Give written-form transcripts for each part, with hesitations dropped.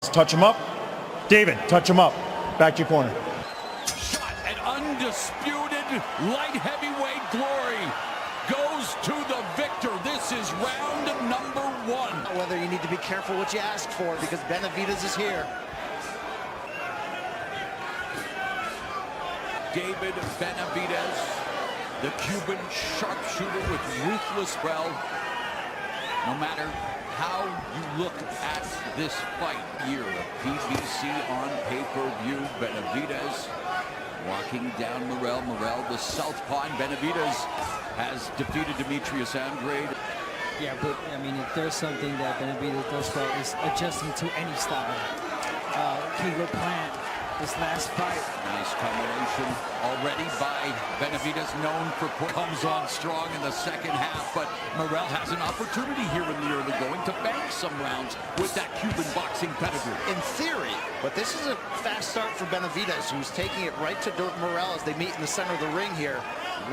Touch him up. David, touch him up. Back to your corner. Shot at undisputed light heavyweight glory goes to the victor. This is round number 1. Whether you need to be careful what you ask for because Benavidez is here. David Benavidez, the Cuban sharpshooter with ruthless well. No matter how you look at this fight here, PBC on pay-per-view. Benavidez walking down Morrell. Morrell, the southpaw, and Benavidez has defeated Demetrius Andrade. Yeah, but I mean, if there's something that Benavidez does well is adjusting to any style. Kegel plant this last fight. Nice combination already by Benavidez, known for comes on strong in the second half, but Morrell has an opportunity here in the early going to bank some rounds with that Cuban boxing pedigree. In theory, but this is a fast start for Benavidez, who's taking it right to Morrell as they meet in the center of the ring here.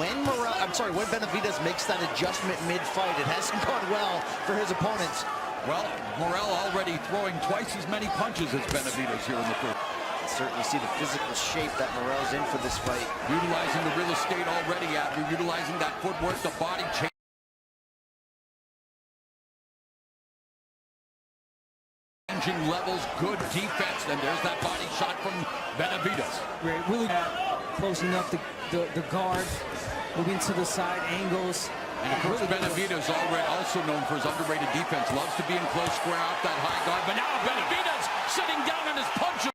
When Benavidez makes that adjustment mid-fight, it hasn't gone well for his opponents. Well, Morrell already throwing twice as many punches as Benavidez here in the first. Certainly see the physical shape that Morrell's in for this fight. Utilizing the real estate already after utilizing that footwork, the body change. Changing levels, good defense, and there's that body shot from Benavidez. Really closing up the guard, moving to the side angles. And of course, Benavidez already also known for his underrated defense, loves to be in close, square out that high guard, but now Benavidez sitting down on his punches.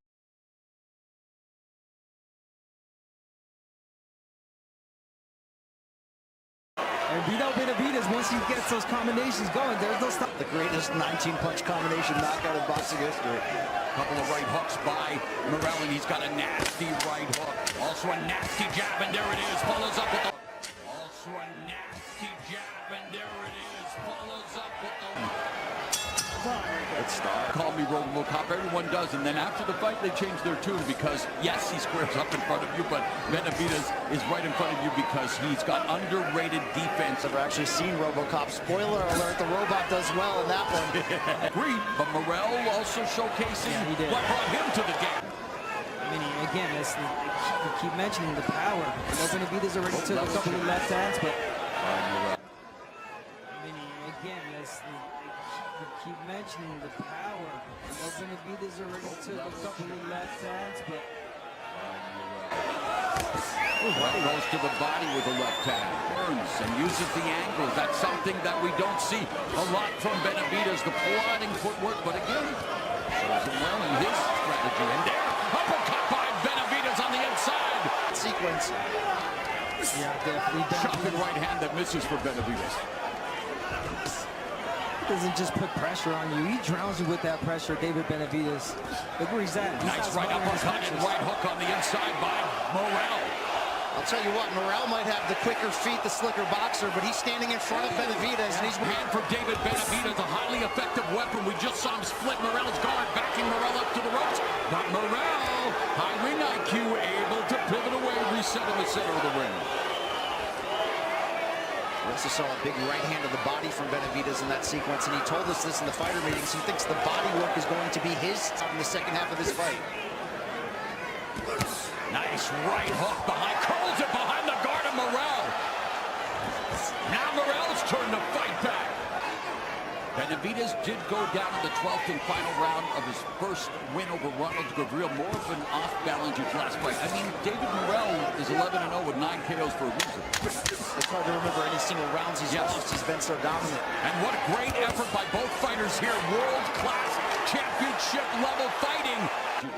And Benavidez, once he gets those combinations going, there's no stop. The greatest 19-punch combination knockout in boxing history. A couple of right hooks by Morrell, and he's got a nasty right hook. Also a nasty jab, and there it is. Follows up with the... Also a nasty jab, and there it is. Follows up with the... Good start. Call me RoboCop, everyone does, and then after the fight they change their tune because, yes, he squares up in front of you, but Benavidez is right in front of you because he's got underrated defense. I've actually seen RoboCop. Spoiler alert, the robot does well in that one. Agreed, but Morrell also showcasing what brought him to the game. I mean, again, you keep mentioning the power. Benavidez already took a couple of left hands, but... You keep mentioning the power. Benavidez already took a couple of left hands, but... Right, goes to the body with the left hand. Burns and uses the angles. That's something that we don't see a lot from Benavidez. The plodding footwork, but again, shows him well in his strategy. And there, uppercut by Benavidez on the inside. Sequence. Yeah, definitely. Shocking right hand that misses for Benavidez. Doesn't just put pressure on you. He drowns you with that pressure, David Benavidez. Look where he's at. Nice right uppercut and right hook on the inside by Morrell. I'll tell you what, Morrell might have the quicker feet, the slicker boxer, but he's standing in front of Benavidez, and he's... Hand for David Benavidez, a highly effective weapon. We just saw him split Morrell's guard, backing Morrell up to the ropes. But Morrell, high ring IQ, able to pivot away, reset in the center of the ring. We also saw a big right hand to the body from Benavidez in that sequence, and he told us this in the fighter meetings. He thinks the body work is going to be his in the second half of this fight. Nice right hook behind, curls it behind the guard of Morrell. Now Morrell's turn to fight back. Benavidez did go down in the 12th and final round of his first win over Ronald Gabriel. More of an off-balance last fight. I mean, David Morrell is 11-0 with 9 KOs for a reason. It's hard to remember any single rounds he's lost. He's been so dominant. And what a great effort by both fighters here. World-class championship level fighting.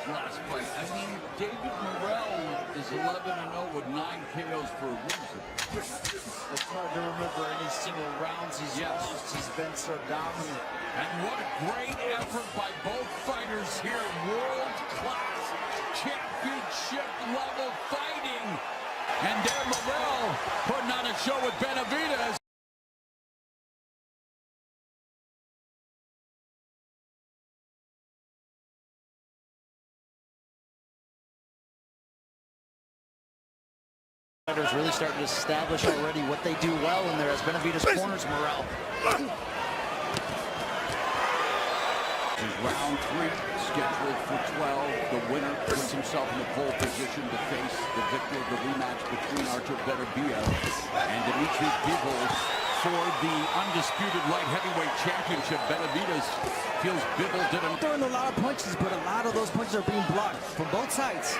Last fight. I mean, David Morrell is 11-0 with 9 KOs for a reason. It's hard to remember any single rounds he's lost. He's been so dominant. And what a great effort by both fighters here. World-class championship level fighting. And there Morrell putting on a show with Benavidez. Fighters really starting to establish already what they do well in there as Benavidez corners Morrell. Round 3. scheduled for 12. The winner puts himself in the pole position to face the victor of the rematch between Artur Benavidez and Dimitri Bivol for the undisputed light heavyweight championship. Benavidez feels Bivol did him. Throwing a lot of punches, but a lot of those punches are being blocked from both sides.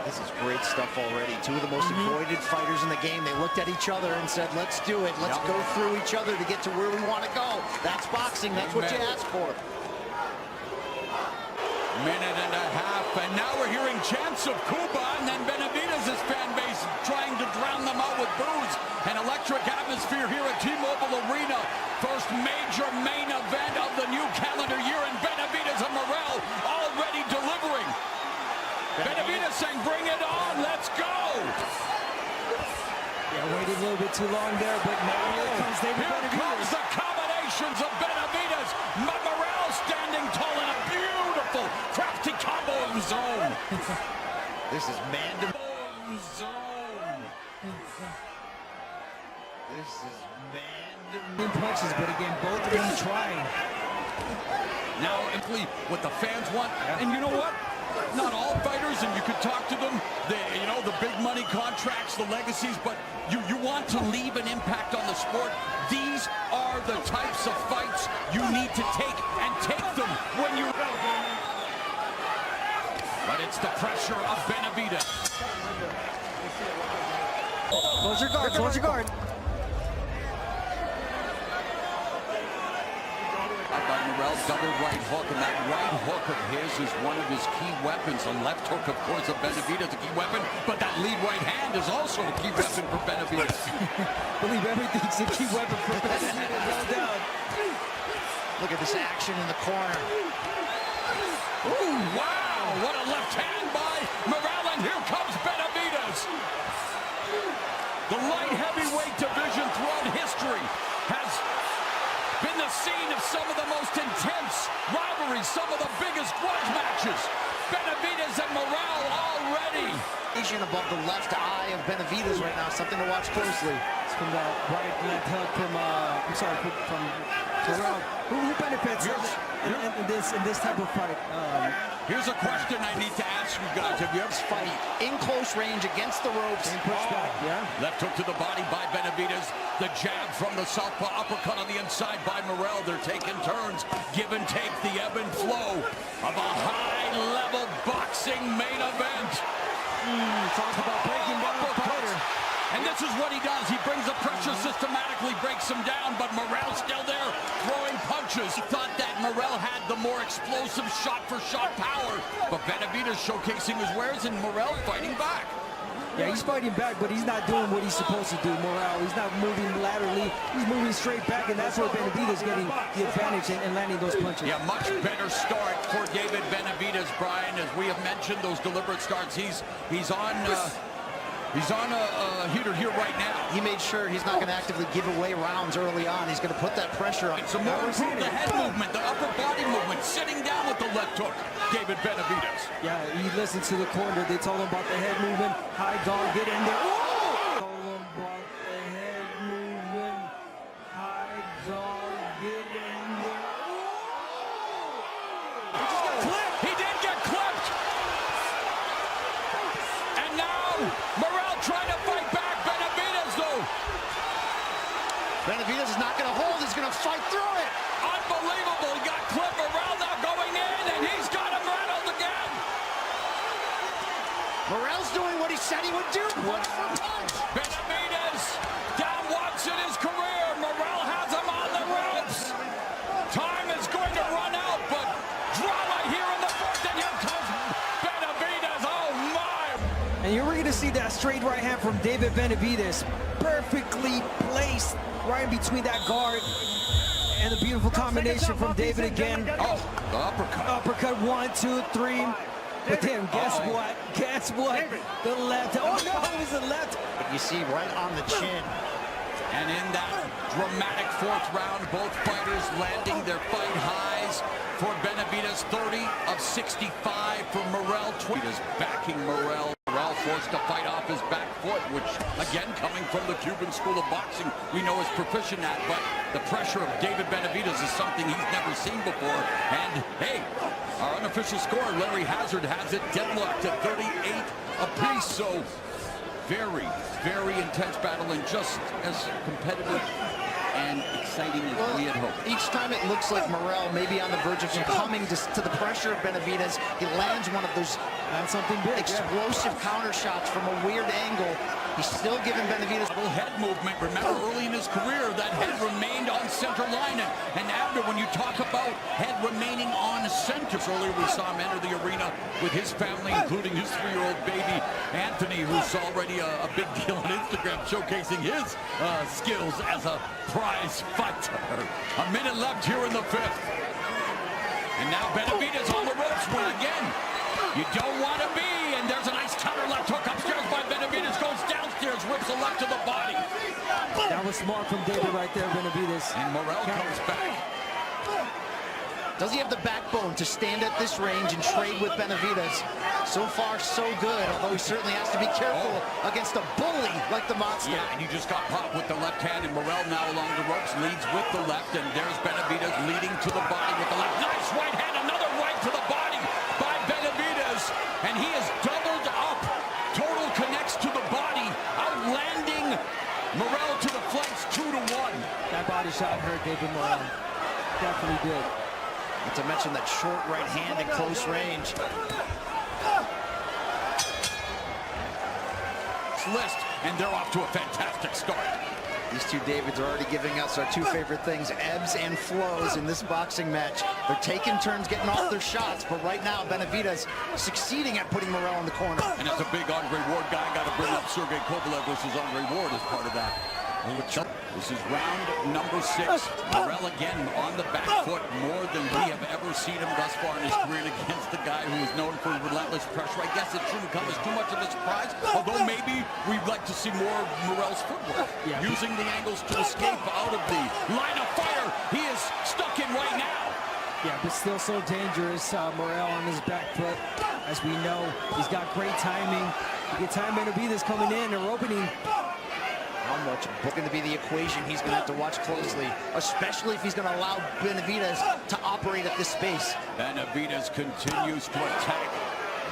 This is great stuff already. Two of the most avoided fighters in the game. They looked at each other and said, let's do it. Let's go through each other to get to where we want to go. That's boxing. That's what you ask for. Minute and a half, and now we're hearing chants of Cuba, and then Benavidez' fan base trying to drown them out with boos. An electric atmosphere here at T-Mobile Arena. First major main event of the new calendar year, and Benavidez and Morrell already delivering. Benavidez saying, bring it on, let's go! Yeah, waited a little bit too long there, but now here comes David Benavidez. Here comes the combinations of Benavidez. Morrell standing tall in a beautiful, crafty combo of his own. This is man-to-man. This is man-to-man. Punches, but again, both of them trying. Now, simply what the fans want, and you know what? Not all fighters, and you could talk to them, the big money contracts, the legacies, but you want to leave an impact on the sport. These are the types of fights you need to take, and take them when you... But it's the pressure of Benavidez. Close your guard, close your guard. By Morrell, double right hook, and that right hook of his is one of his key weapons. The left hook, of course, of Benavidez, a key weapon, but that lead right hand is also a key weapon for Benavidez. Believe everything's a key weapon for Benavidez. Well done. Look at this action in the corner. Ooh, wow! What a left hand by Morrell, and here comes Benavidez. The light heavyweight division throughout history has been the scene of some of the most intense rivalries, some of the biggest grudge matches. Benavidez and Morrell already. Above the left eye of Benavidez right now, something to watch closely. It's from that right left hook from from Morrell. Who benefits in this type of fight? Here's a question I need to ask you guys. Have you ever Fight in close range against the ropes. Left hook to the body by Benavidez. The jab from the southpaw, uppercut on the inside by Morrell. They're taking turns. Give and take, the ebb and flow of a high-level boxing main event. Talk about breaking down a fighter. And this is what he does. He brings the pressure systematically, breaks him down, but Morrell's still there throwing punches. He thought that Morrell had the more explosive shot-for-shot power, but Benavidez showcasing his wares and Morrell fighting back. Yeah, he's fighting back, but he's not doing what he's supposed to do, Morrell. He's not moving laterally. He's moving straight back, and that's where Benavidez is getting the advantage and landing those punches. Yeah, much better start for David Benavidez, Brian. As we have mentioned, those deliberate starts. He's on a heater here right now. He made sure he's not going to actively give away rounds early on. He's going to put that pressure on. Some more improved the head movement, the upper body movement, sitting down with the left hook, David Benavidez. Yeah, he listened to the corner. They told him about the head movement. High guard, get in there. Told him about the head movement. High guard, get in there. He just got clipped. He did get clipped. And now Morrell trying to fight back. Benavidez, though. Benavidez is not going to hold. He's going to fight through it. Unbelievable. He got clipped. Morrell now going in, and he's got him rattled again. Morrell's doing what he said he would do. Punch for punch. Benavidez down once in his career. Morrell has him on the ropes. Time is going to run out, but drama here in the fourth, and here comes Benavidez. Oh, my. And you're going to see that straight right hand from David Benavidez. Perfectly placed right in between that guard. And a beautiful combination from David again. Oh, the uppercut. Uppercut, 1, 2, 3. But then, guess what? Guess what? The left. Oh, no, it was the left. But you see right on the chin. And in that dramatic fourth round, both fighters landing their fight highs. For Benavidez, 30 of 65. For Morrell, 20 is backing Morrell. Morrell forced to fight off his back foot, which, again, coming from the Cuban School of Boxing, we know is proficient at. But the pressure of David Benavidez is something he's never seen before. And, hey, our unofficial score, Larry Hazard, has it deadlocked at 38 apiece. So, very, very intense battle, and just as competitive and exciting as we had hoped. Each time it looks like Morrell may be on the verge of succumbing to the pressure of Benavidez. He lands one of those something big, explosive counter shots from a weird angle. He's still giving Benavidez a head movement. Remember, early in his career, that head remained on center line. And Abner, when you talk about head remaining on center, earlier we saw him enter the arena with his family, including his 3-year-old baby, Anthony, who's already a big deal on Instagram, showcasing his skills as a prize fighter. A minute left here in the 5th. And now Benavidez on the ropes where, again, you don't want to be. And there's a nice counter left hook upstairs by Benavidez. Goes downstairs, rips a left to the body. That was smart from David right there, Benavidez. And Morrell comes back. Does he have the backbone to stand at this range and trade with Benavidez? So far, so good, although he certainly has to be careful against a bully like the Monster. Yeah, and he just got popped with the left hand, and Morrell now along the ropes leads with the left, and there's Benavidez leading to the body with the left. Nice right hand, another right to the body by Benavidez, and he is doubled up. Total connects to the body, outlanding Morrell to the flanks 2-1. That body shot hurt David Morrell. Definitely did. Not to mention that short right hand at close range. List, and they're off to a fantastic start. These two Davids are already giving us our two favorite things, ebbs and flows in this boxing match. They're taking turns getting off their shots, but right now Benavidez succeeding at putting Morrell in the corner. And as a big Andre Ward guy, got to bring up Sergey Kovalev versus Andre Ward as part of that. This is round number 6. Morrell again on the back foot, more than we have ever seen him thus far in his career against the guy who is known for relentless pressure. I guess it shouldn't come as too much of a surprise, although maybe we'd like to see more of Morrell's footwork. Yeah. Using the angles to escape out of the line of fire he is stuck in right now. Yeah, but still so dangerous. Morrell on his back foot. As we know, he's got great timing. You get time Benavidez coming in or opening. How much going to be the equation he's going to have to watch closely, especially if he's going to allow Benavidez to operate at this space. Benavidez continues to attack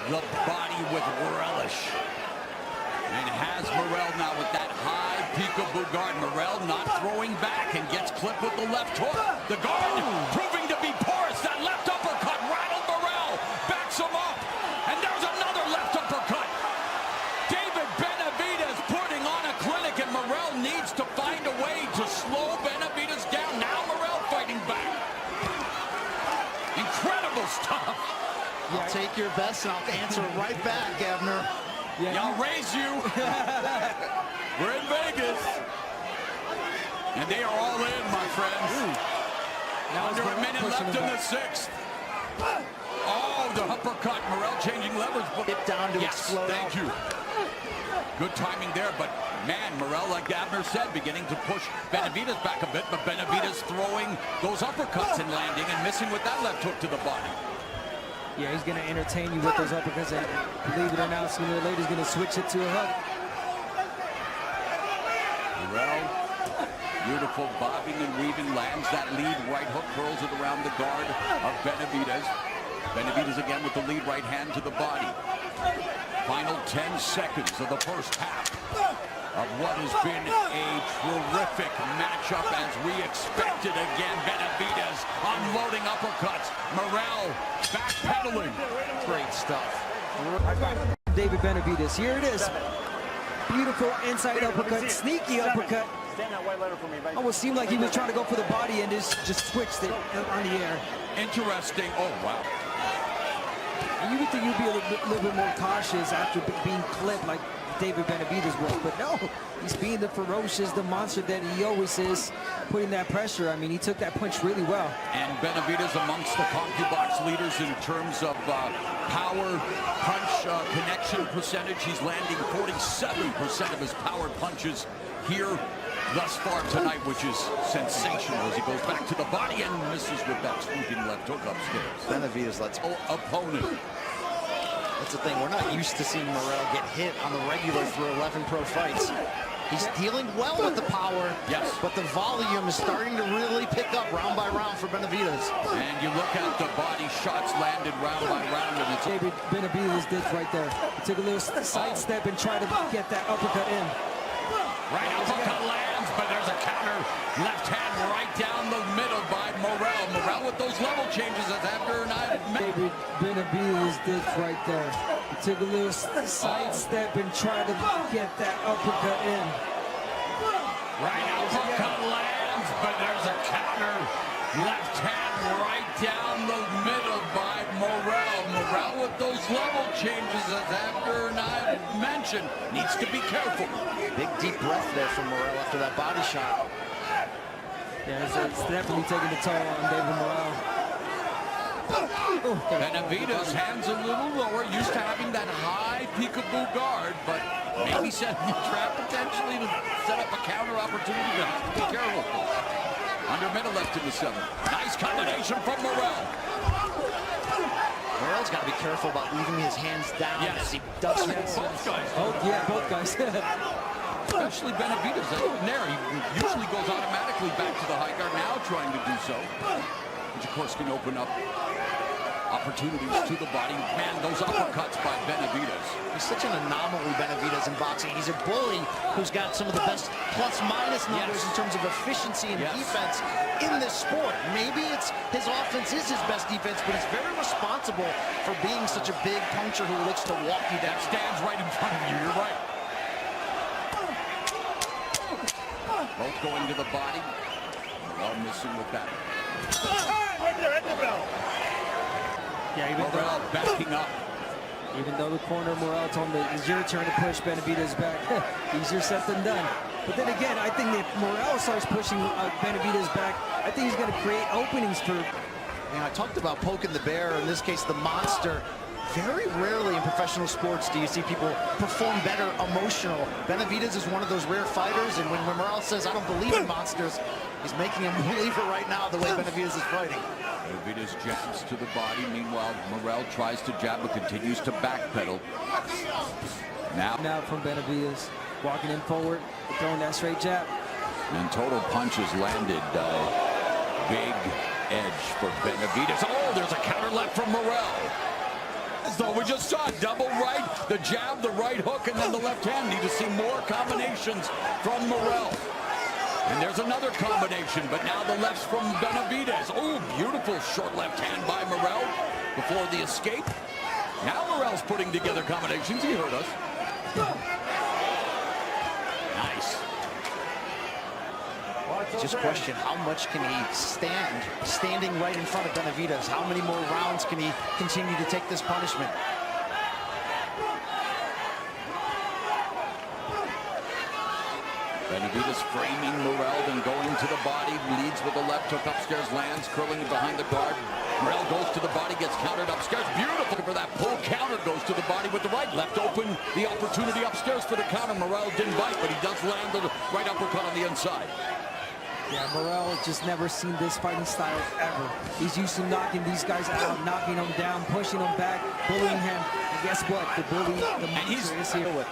the body with relish. And has Morrell now with that high peekaboo guard. Morrell not throwing back and gets clipped with the left hook. The guard proving to be porous. That left uppercut rattled Morrell. Backs him up. And there's another left uppercut. David Benavidez putting on a clinic, and Morrell needs to find a way to slow Benavidez down. Now Morrell fighting back. Incredible stuff. I'll take your best and I'll answer right back, Abner. Yeah. I'll raise you. We're in Vegas. And they are all in, my friends. Under a minute left in the 6th. Oh, the uppercut. Morrell changing levers. Get down to explode. Thank you. Good timing there, but man, Morrell, like Abner said, beginning to push Benavidez back a bit, but Benavidez throwing those uppercuts and landing and missing with that left hook to the body. Yeah, he's going to entertain you with those uppercuts. And believe it or not, sooner or later he's going to switch it to a hook. Morrell, beautiful bobbing and weaving, lands that lead right hook, curls it around the guard of Benavidez. Benavidez again with the lead right hand to the body. Final 10 seconds of the first half of what has been a terrific matchup as we expected again. Benavidez unloading uppercuts. Morrell backpedaling. Great stuff. David Benavidez, here it is. Beautiful inside uppercut, sneaky uppercut. Stand that white letter for me. Almost seemed like he was trying to go for the body and just switched it on the air. Interesting. Oh, wow. And you would think you'd be a little bit more cautious after being clipped like David Benavidez was, but no, he's being the ferocious, the monster that he always is, putting that pressure. I mean, he took that punch really well. And Benavidez amongst the CompuBox leaders in terms of power punch connection percentage. He's landing 47% of his power punches here thus far tonight, which is sensational as he goes back to the body and misses with that swooping left hook upstairs. Benavidez lets opponent. that's the thing. We're not used to seeing Morrell get hit on the regular through 11 pro fights. He's dealing well with the power, yes, but the volume is starting to really pick up round by round for Benavidez. And you look at the body shots landed round by round, and it's David Benavidez did right there. He took a little sidestep and tried to get that uppercut in. right uppercut lands, but there's a counter left hand right down the middle by Morrell. Morrell with those level changes as after an eye. David Benavidez did right there. He took a little sidestep and tried to get that uppercut in. Right uppercut lands, but there's a counter left hand right down the middle by Morrell. Morrell with those level changes as after and I mentioned needs to be careful. Big deep breath there from Morrell after that body shot. Yeah, it's definitely taking the toll on David Morrell. Benavidez hands a little lower, used to having that high peekaboo guard, but maybe setting the trap potentially to set up a counter opportunity. To be careful. Under minute left in the 7th. Nice combination from Morrell. Morrell's got to be careful about leaving his hands down as he does Both guys. Oh, yeah, both guys. Especially Benavidez. There, he usually goes automatically back to the high guard, now trying to do so. Which, of course, can open up opportunities to the body. Man, those uppercuts by Benavidez. He's such an anomaly, Benavidez, in boxing. He's a bully who's got some of the best plus-minus numbers in terms of efficiency and defense in this sport. Maybe it's his offense is his best defense, but he's very responsible for being such a big puncher who looks to walk you down. Stands right in front of you. You're right. Both going to the body. Morrell missing with that. Right there, at the bell. Yeah, Morrell backing up. Even though the corner Morrell told him that it's your turn to push Benavidez back, easier said than done. But then again, I think if Morrell starts pushing Benavidez back, I think he's going to create openings for... I talked about poking the bear, in this case the monster. Very rarely in professional sports do you see people perform better emotional. Benavidez is one of those rare fighters, and when Morrell says, I don't believe in monsters, he's making him a believer right now the way Benavidez is fighting. Benavidez jabs to the body. Meanwhile, Morrell tries to jab but continues to backpedal. Now from Benavidez, walking in forward, throwing that straight jab. and total punches landed. Big edge for Benavidez. Oh, there's a counter left from Morrell. So we just saw it, double right, the jab, the right hook, and then the left hand. Need to see more combinations from Morrell. And there's another combination, but now the left's from Benavidez. Oh, beautiful short left hand by Morrell before the escape. Now Morrell's putting together combinations. He heard us. Nice. Just question, how much can he stand, standing right in front of Benavidez? How many more rounds can he continue to take this punishment? Benavidez framing Morrell, then going to the body, leads with the left hook upstairs, lands, curling behind the guard. Morrell goes to the body, gets countered upstairs. Beautiful for that pull counter, goes to the body with the right. Left open, the opportunity upstairs for the counter. Morrell didn't bite, but he does land the right uppercut on the inside. Yeah, Morrell has just never seen this fighting style ever. He's used to knocking these guys out, knocking them down, pushing them back, bullying him. And guess what? The bully, the monster is here with.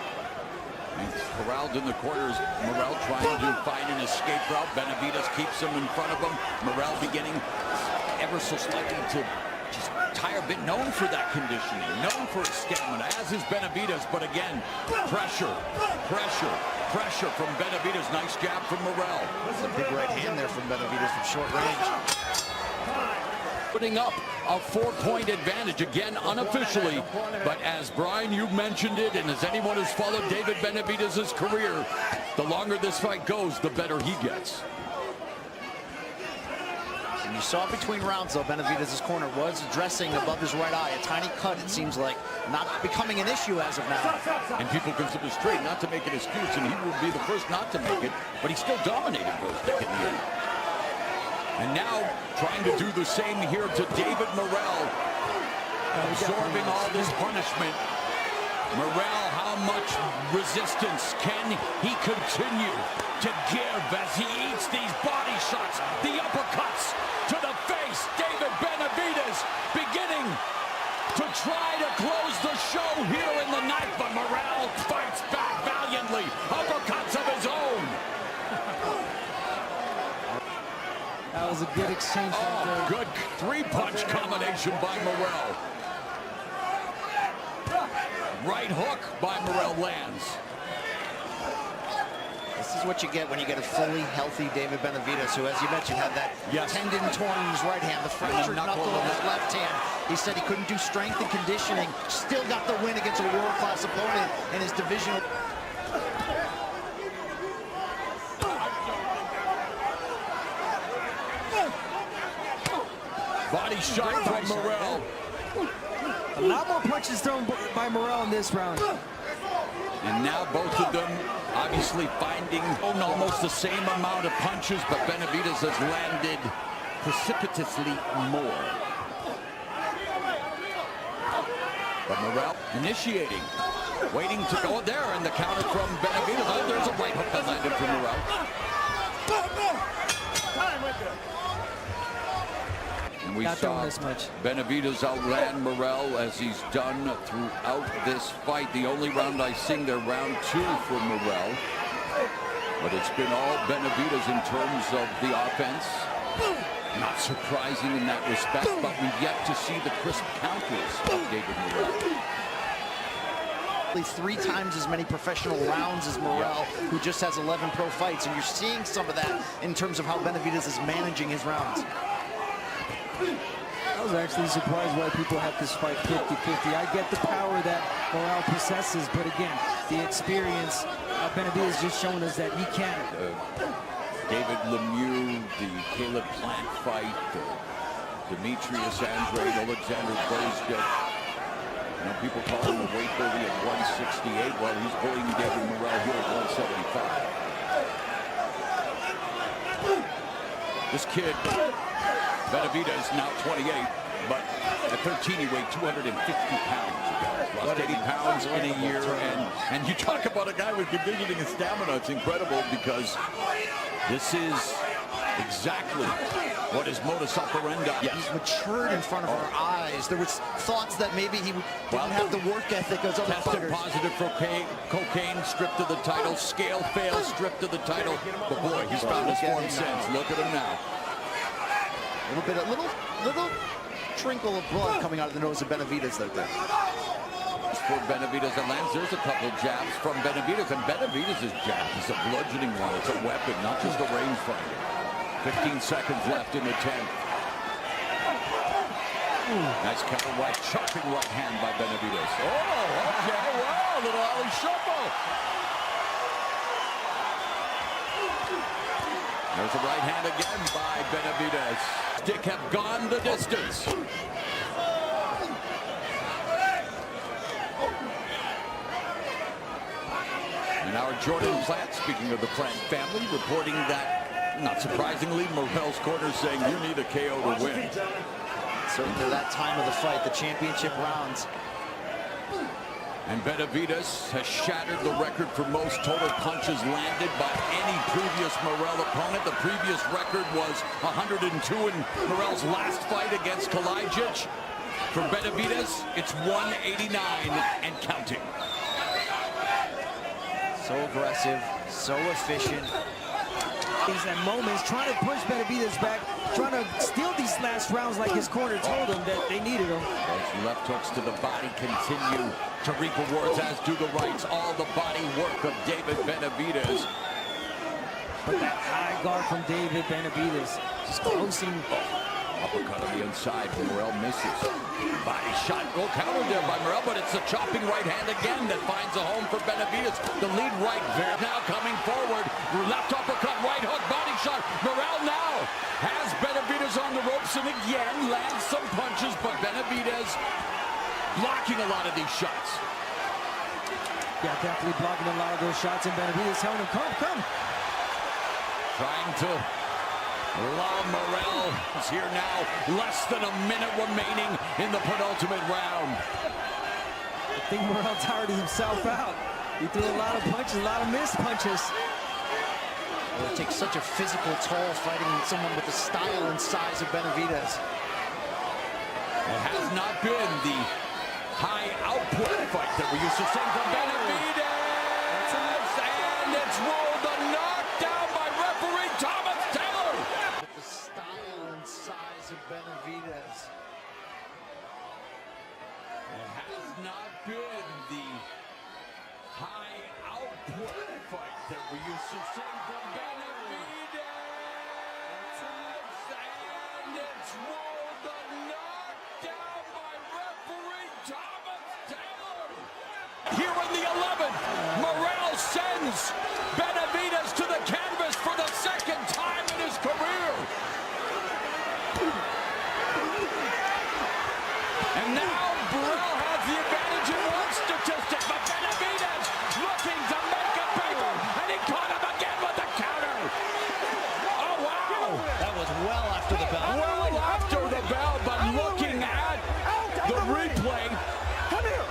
Corralled in the corners. Morrell trying to find an escape route. Benavidez keeps him in front of him. Morrell beginning ever so slightly to just tire a bit. Known for that conditioning, known for his stamina, as is Benavidez. But again, pressure, pressure, pressure from Benavidez. Nice jab from Morrell. That's a big right hand there from Benavidez from short range. Putting up a 4-point advantage, again unofficially, but as Brian, you mentioned it, and as anyone who's followed David Benavidez's career, the longer this fight goes, the better he gets. And you saw between rounds, though, Benavidez's corner was addressing above his right eye. A tiny cut, it seems like, not becoming an issue as of now. And people consider straight not to make an excuse, and he will be the first not to make it, but he still dominated Rosbeck in the end. And now trying to do the same here to David Morrell, absorbing all this punishment. Morrell, how much resistance can he continue to give as he eats these body shots, the uppercuts to the face? David Benavidez beginning to try to close the show but Morrell fights back valiantly. Uppercuts of his own. That was a good exchange. Oh, good three-punch combination by Morrell. Right hook by Morrell lands. This is what you get when you get a fully healthy David Benavidez, who, as you mentioned, had that tendon torn in his right hand, the fractured knuckle in his left hand. He said he couldn't do strength and conditioning. Still got the win against a world-class opponent in his divisional. Body shot from Morrell. A lot more punches thrown by Morrell in this round. And now both of them obviously finding almost the same amount of punches, but Benavidez has landed precipitously more. But Morrell initiating, waiting to go there, and the counter from Benavidez. Oh, there's a right hook that landed from Morrell. And we saw Benavidez outran Morrell as he's done throughout this fight. The only round I've seen there, round 2 for Morrell. But it's been all Benavidez in terms of the offense. Not surprising in that respect, but we've yet to see the crisp counters of David Morrell. 3 times as many professional rounds as Morrell, who just has 11 pro fights. And you're seeing some of that in terms of how Benavidez is managing his rounds. I was actually surprised why people have this fight 50-50. I get the power that Morrell possesses, but again, the experience, Benavidez just showing us that he can. David Lemieux, the Caleb Plant fight, Demetrius Andrade, Alexander Gvozdyk. You know, people call him the weight bully at 168. Well, he's bullying David Morrell here at 175. This kid, Benavidez, now 28, but at 13 he weighed 250 pounds. Lost 80 pounds in a year, and you talk about a guy with conditioning and stamina. It's incredible because this is exactly what his modus operandi. He's matured in front of our eyes. There was thoughts that maybe he didn't have the work ethic as other fighters. Positive for cocaine, stripped of the title. Scale failed, stripped of the title. But boy, he's found his form since. Look at him now. A little trinkle of blood coming out of the nose of Benavidez right there. For Benavidez that lands, there's a couple jabs from Benavidez, and Benavidez's jab is a bludgeoning one. It's a weapon, not just a rangefinder. 15 seconds left in the 10th. Nice counter right, chopping right hand by Benavidez. Oh, okay, wow, little alley shuffle. There's a right hand again by Benavidez. Stick have gone the distance. And our Jordan Plant, speaking of the Plant family, reporting that, not surprisingly, Morrell's corner saying you need a KO to win. Certainly that time of the fight, the championship rounds. And Benavidez has shattered the record for most total punches landed by any previous Morrell opponent. The previous record was 102 in Morrell's last fight against Kalajic. For Benavidez, it's 189 and counting. So aggressive, so efficient. He's at moments trying to push Benavidez back, trying to steal these last rounds like his corner told him that they needed him. Those left hooks to the body continue to reap rewards, as do the rights. All the body work of David Benavidez. But that high guard from David Benavidez, just closing. Uppercut on the inside, Morrell misses. Body shot, well countered there by Morrell, but it's a chopping right hand again that finds a home for Benavidez. The lead right there now coming forward. Left uppercut, right hook, body shot. Morrell now has Benavidez on the ropes and again lands some punches, but Benavidez blocking a lot of these shots. Yeah, definitely blocking a lot of those shots, and Benavidez telling him, come. Trying to allow Morrell is here now. Less than a minute remaining in the penultimate round. I think Morrell tired himself out. He threw a lot of punches, a lot of missed punches. It takes such a physical toll fighting someone with the style and size of Benavidez. It has not been the high output fight that we used to see from Benavidez. And it's ruled a knockdown by referee Thomas Taylor. With the style and size of Benavidez. It has not been the high output fight that we used to see from Benavidez. And it's ruled a knockdown by referee Thomas Taylor. Here in the 11th, Morrell sends Benavidez to the canvas for the second time in his career. And now Morrell has the advantage in one statistic, but Benavidez looking to make a paper, and he caught him again with a counter. Oh, wow. That was well after the bell. Well after the bell, but looking at the replay. Come here.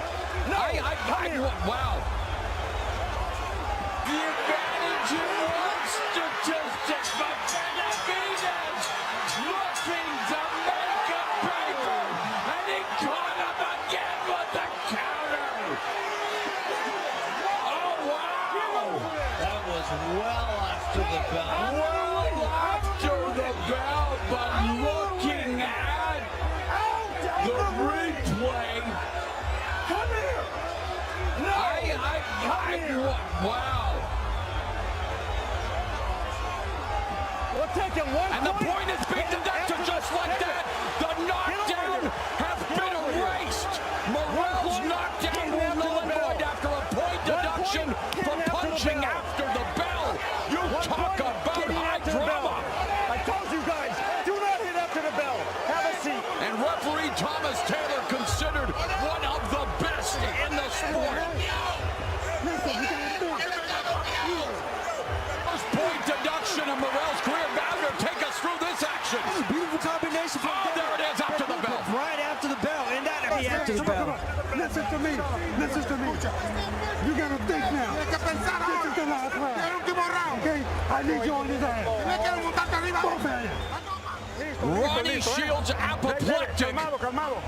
Wow. The advantage in one statistic, but Benavidez looking to make a paper, and he caught him again with the counter. Oh, wow. That was well after the bell. Well after the bell, but looking at the replay. Come here. Wow. We're taking one And the point is being deducted just like that. The knockdown has been erased. Morrell's knockdown will null and void after a point deduction for punching after the bell. You talk about high drama. I told you guys, do not hit after the bell. Have a seat. And referee Thomas Taylor considered one of the best in the sport. First point deduction in Morrell's career. Bowder, take us through this action. Beautiful combination from Oh, there it is after the bell. right after the bell, and that after the bell. Listen to me. Listen to me. You gotta think now. This is the last round. Okay? I need you on this hand. Both hands. Ronnie Shields apoplectic. Calmado.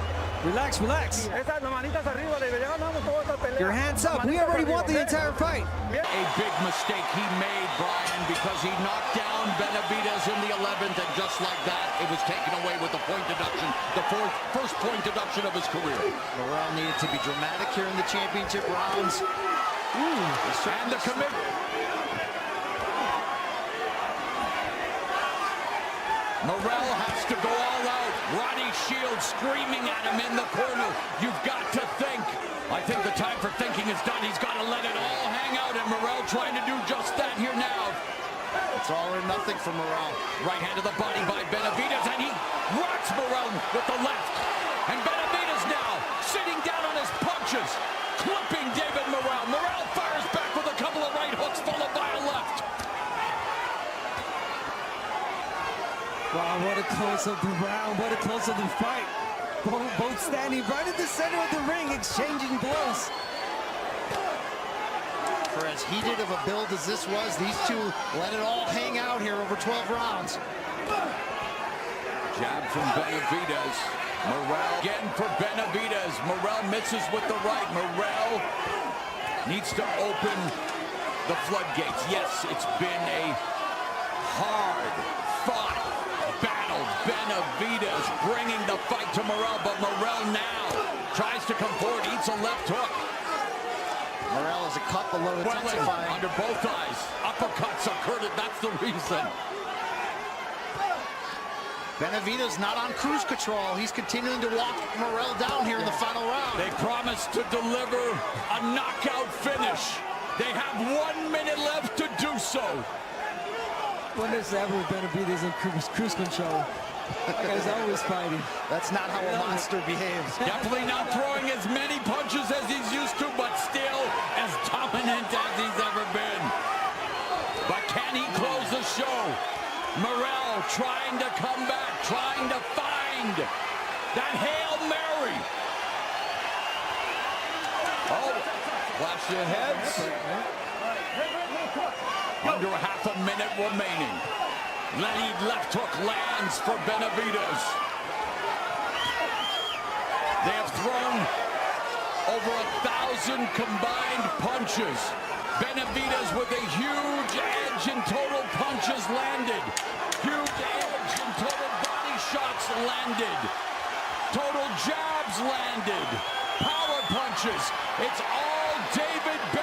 Relax, relax. Esas manitas arriba, le llegamos toda esta pelea. Your hands up. We already won the entire fight. A big mistake he made, Brian, because he knocked down Benavidez in the 11th, and just like that, it was taken away with the point deduction, the first point deduction of his career. Morrell needed to be dramatic here in the championship rounds. And the commit. Morrell has to go all out. Ronnie Shields screaming at him in the corner. You've got to think. I think the time for thinking is done. He's got to let it all hang out, and Morrell trying to do just that here now. It's all or nothing for Morrell. Right hand to the body by Benavidez, and he rocks Morrell with the left. And Benavidez now sitting down on his punches, clipping David Morrell. Morrell fires back with a couple of right hooks, followed by a left. Wow, what a close of the round, what a close of the fight. Both standing right at the center of the ring, exchanging blows. For as heated of a build as this was, these two let it all hang out here over 12 rounds. Jab from Benavidez. Morrell again for Benavidez. Morrell misses with the right. Morrell needs to open the floodgates. Yes, it's been a hard-fought battle. Benavidez bringing the fight to Morrell, but Morrell now tries to come forward, eats a left hook. Morrell is a cut below Welling intensifying. under both eyes. Uppercuts occurred, and that's the reason. Benavidez not on cruise control. He's continuing to walk Morrell down here in the final round. They promised to deliver a knockout finish. They have 1 minute left to do so. When is ever Benavidez in cruise control? That guy's always fighting. That's not how a monster behaves. Definitely not throwing as many punches as he's used to, but still as dominant as he's ever been. But can he close the show? Morrell trying to come back, trying to find that Hail Mary. Oh, flash your heads. Under a half a minute remaining. Lead left hook lands for Benavidez. They have thrown over 1,000 combined punches. Benavidez with a huge edge in total punches landed. Huge edge in total body shots landed. Total jabs landed. Power punches. It's all David Benavidez.